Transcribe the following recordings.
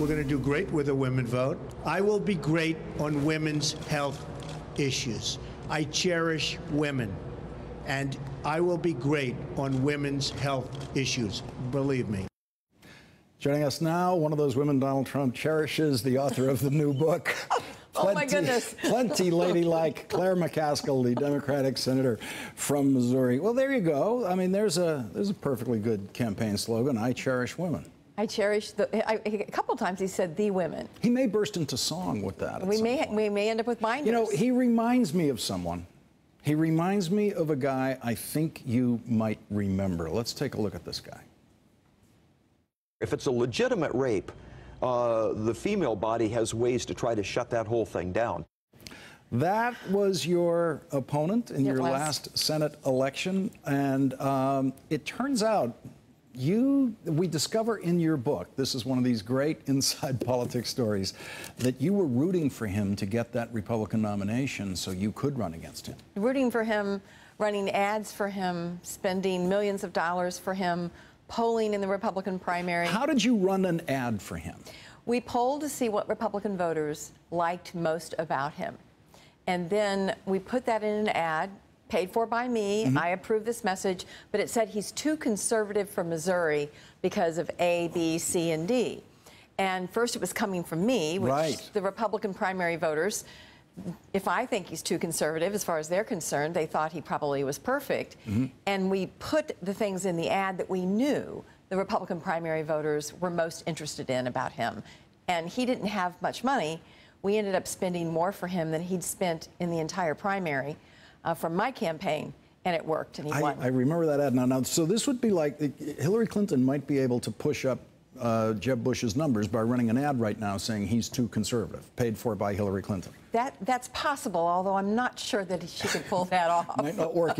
We're going to do great with a women vote. I will be great on women's health issues. I cherish women, and I will be great on women's health issues, believe me. Joining us now, one of those women Donald Trump cherishes, the author of the new book. Oh, my goodness. Plenty ladylike, Sen McCaskill, the Democratic senator from Missouri. Well, there you go. I mean, there's a perfectly good campaign slogan, I cherish women. I cherish a couple times he said the women. He may burst into song with that. We may end up with binders. You know, he reminds me of someone. He reminds me of a guy I think you might remember. Let's take a look at this guy. If it's a legitimate rape, the female body has ways to try to shut that whole thing down. That was your opponent in your last Senate election, and it turns out we discover in your book, this is one of these great inside politics stories, that you were rooting for him to get that Republican nomination so you could run against him. Rooting for him, running ads for him, spending millions of dollars for him, polling in the Republican primary. How did you run an ad for him? We polled to see what Republican voters liked most about him. And then we put that in an ad, paid for by me. I approved this message, but it said he's too conservative for Missouri because of A, B, C, and D. And first it was coming from me, which the Republican primary voters, if I think he's too conservative, as far as they're concerned, they thought he probably was perfect. And we put the things in the ad that we knew the Republican primary voters were most interested in about him. And he didn't have much money. We ended up spending more for him than he'd spent in the entire primary from my campaign, and it worked, and he won. I remember that ad now. So this would be like Hillary Clinton might be able to push up Jeb Bush's numbers by running an ad right now saying he's too conservative, paid for by Hillary Clinton. That's possible, although I'm not sure that she could pull that off. Might not work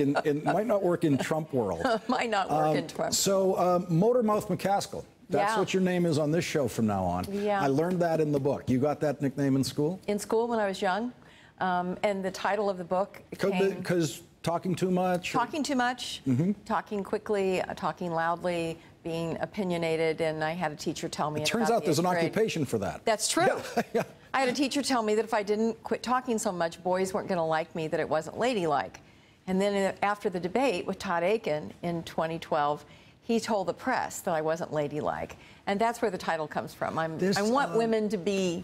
in Trump world. Might not work in Trump. So Motormouth McCaskill. That's what your name is on this show from now on. Yeah. I learned that in the book. You got that nickname in school? In school when I was young, and the title of the book came... Because talking too much? Talking too much, talking quickly, talking loudly, being opinionated, and I had a teacher tell me... It turns out there's an occupation for that. That's true. Yeah. I had a teacher tell me that if I didn't quit talking so much, boys weren't going to like me, that it wasn't ladylike. And then after the debate with Todd Aiken in 2012, he told the press that I wasn't ladylike. And that's where the title comes from. I want women to be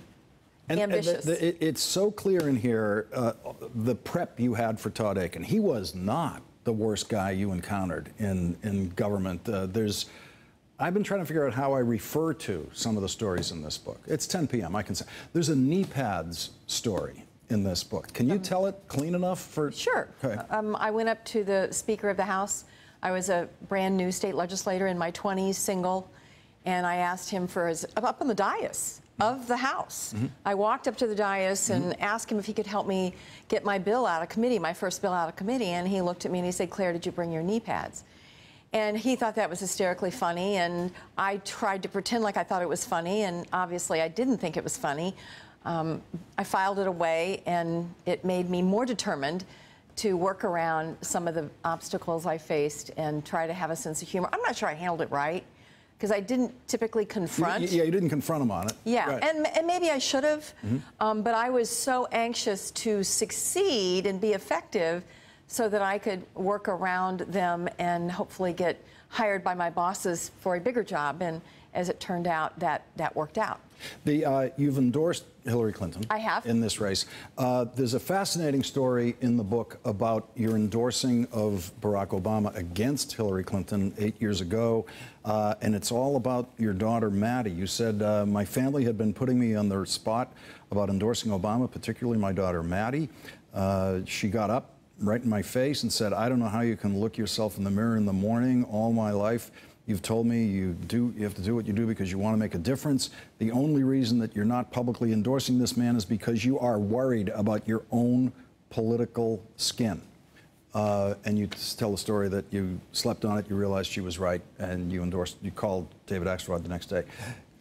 ambitious. It's so clear in here, the prep you had for Todd Aiken. He was not the worst guy you encountered in government. I've been trying to figure out how I refer to some of the stories in this book. It's 10 p.m. I can say. There's a knee pads story in this book. Can you tell it clean enough for... Sure. Okay. I went up to the Speaker of the House. I was a brand new state legislator in my 20s, single, and I asked him for his... up on the dais of the House. I walked up to the dais and asked him if he could help me get my bill out of committee, my first bill out of committee, and he looked at me and he said, "Claire, did you bring your knee pads?" And he thought that was hysterically funny, and I tried to pretend like I thought it was funny, and obviously I didn't think it was funny. I filed it away, and it made me more determined to work around some of the obstacles I faced and try to have a sense of humor. I'm not sure I handled it right, because I didn't typically confront. Yeah, you didn't confront him on it. Yeah, right. and maybe I should have, but I was so anxious to succeed and be effective so that I could work around them and hopefully get hired by my bosses for a bigger job. And as it turned out, that worked out. You've endorsed Hillary Clinton. I have. In this race. There's a fascinating story in the book about your endorsing of Barack Obama against Hillary Clinton 8 years ago, and it's all about your daughter, Maddie. You said, my family had been putting me on the spot about endorsing Obama, particularly my daughter, Maddie. She got up right in my face and said, "I don't know how you can look yourself in the mirror in the morning. All my life you've told me you have to do what you do because you want to make a difference. The only reason that you're not publicly endorsing this man is because you are worried about your own political skin." And you tell the story that you slept on it, you realized she was right, and you called David Axelrod the next day.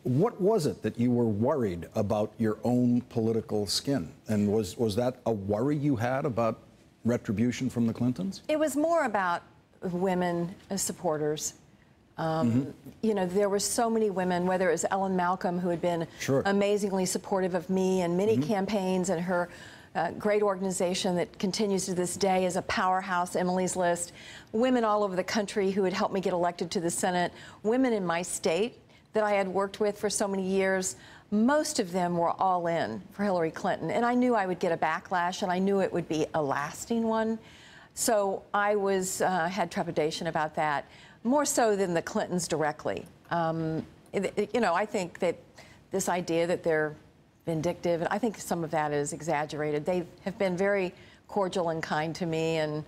What was it that you were worried about your own political skin? And was that a worry you had about retribution from the Clintons? It was more about women as supporters. You know, there were so many women, whether it was Ellen Malcolm, who had been amazingly supportive of me and many campaigns, and her great organization that continues to this day as a powerhouse, Emily's List, women all over the country who had helped me get elected to the Senate, women in my state that I had worked with for so many years. Most of them were all in for Hillary Clinton, and I knew I would get a backlash, and I knew it would be a lasting one. So I had trepidation about that, more so than the Clintons directly. You know, I think that this idea that they're vindictive, and I think some of that is exaggerated. They have been very cordial and kind to me, and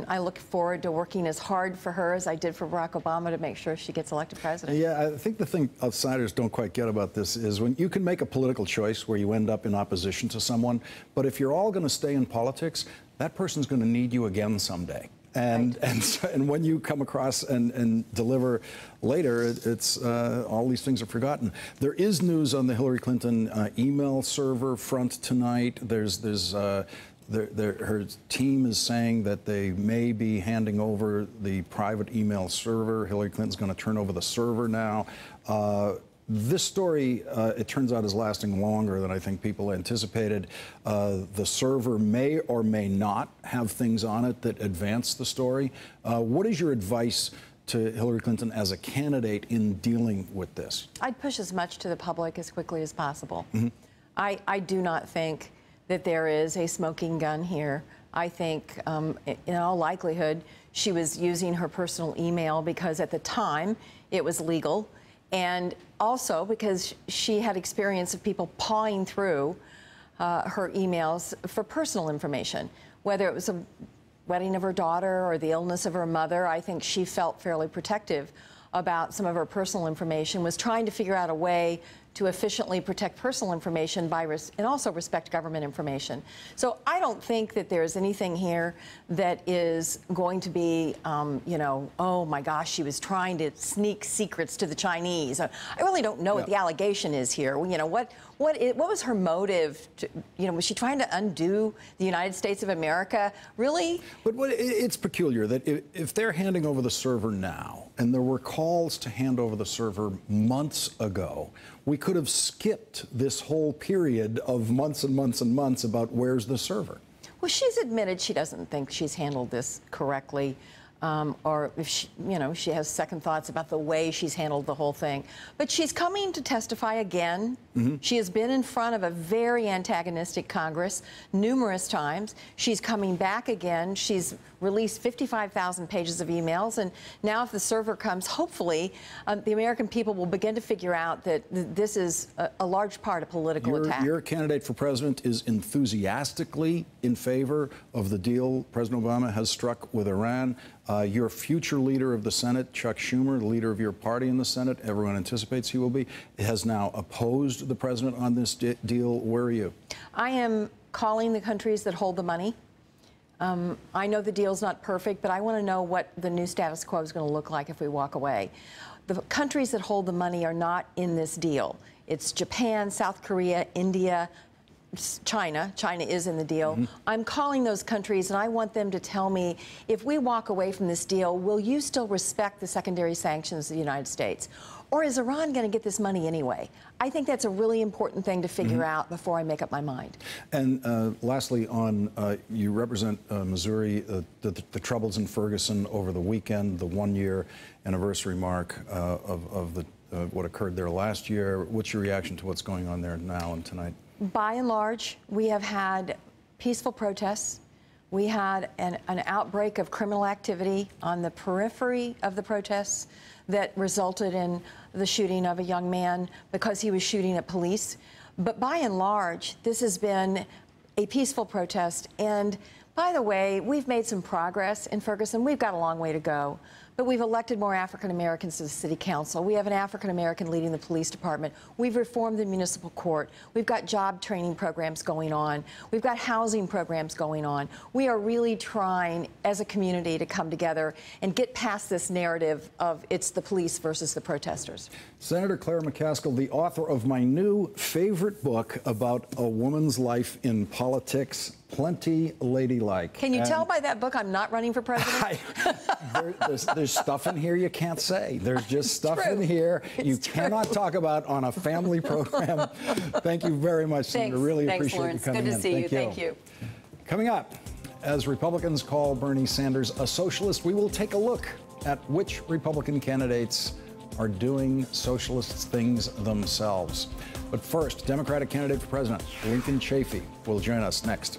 I look forward to working as hard for her as I did for Barack Obama to make sure she gets elected president. Yeah, I think the thing outsiders don't quite get about this is when you can make a political choice where you end up in opposition to someone, but if you're all going to stay in politics, that person's going to need you again someday. And when you come across and deliver later, it's all these things are forgotten. There is news on the Hillary Clinton email server front tonight. Her team is saying that they may be handing over the private email server. Hillary Clinton's going to turn over the server now. This story, it turns out, is lasting longer than I think people anticipated. The server may or may not have things on it that advance the story. What is your advice to Hillary Clinton as a candidate in dealing with this? I'd push as much to the public as quickly as possible. I do not think that there is a smoking gun here. I think, in all likelihood, she was using her personal email because at the time it was legal, and also because she had experience of people pawing through her emails for personal information, whether it was a wedding of her daughter or the illness of her mother. I think she felt fairly protective about some of her personal information, was trying to figure out a way to efficiently protect personal information and also respect government information. So I don't think that there's anything here that is going to be, you know, oh my gosh, she was trying to sneak secrets to the Chinese. I really don't know what the allegation is here. You know, what was her motive? You know, was she trying to undo the United States of America? Really? But it's peculiar that if they're handing over the server now, and there were calls to hand over the server months ago, we could have skipped this whole period of months and months and months about where's the server. Well, she's admitted she doesn't think she's handled this correctly, or if she, you know, she has second thoughts about the way she's handled the whole thing. But she's coming to testify again. She has been in front of a very antagonistic Congress numerous times. She's coming back again. She's released 55,000 pages of emails, and now if the server comes, hopefully the American people will begin to figure out that this is a large part of political attack. Your candidate for president is enthusiastically in favor of the deal President Obama has struck with Iran. Your future leader of the Senate, Chuck Schumer, the leader of your party in the Senate, everyone anticipates he will be, has now opposed the president on this deal. Where are you? I am calling the countries that hold the money. I know the deal's not perfect, but I want to know what the new status quo is going to look like if we walk away. The countries that hold the money are not in this deal. It's Japan, South Korea, India, China. China is in the deal. I'm calling those countries, and I want them to tell me, if we walk away from this deal, will you still respect the secondary sanctions of the United States? Or is Iran going to get this money anyway? I think that's a really important thing to figure out before I make up my mind. And lastly, on you represent Missouri, the troubles in Ferguson over the weekend, the one-year anniversary mark of what occurred there last year. What's your reaction to what's going on there now and tonight? By and large, we have had peaceful protests. We had an outbreak of criminal activity on the periphery of the protests that resulted in the shooting of a young man because he was shooting at police. But by and large, this has been a peaceful protest. And by the way, we've made some progress in Ferguson. We've got a long way to go. But we've elected more African Americans to the city council. We have an African American leading the police department. We've reformed the municipal court. We've got job training programs going on. We've got housing programs going on. We are really trying as a community to come together and get past this narrative of it's the police versus the protesters. Senator Claire McCaskill, the author of my new favorite book about a woman's life in politics, Plenty Ladylike. Can you tell by that book I'm not running for president? There's There's stuff in here you can't say. There's just stuff in here you cannot talk about on a family program. Thank you very much, Senator. Really appreciate Lawrence. you coming in. Good to see you. Thank you. Coming up, as Republicans call Bernie Sanders a socialist, we will take a look at which Republican candidates are doing socialist things themselves. But first, Democratic candidate for president Lincoln Chafee will join us next.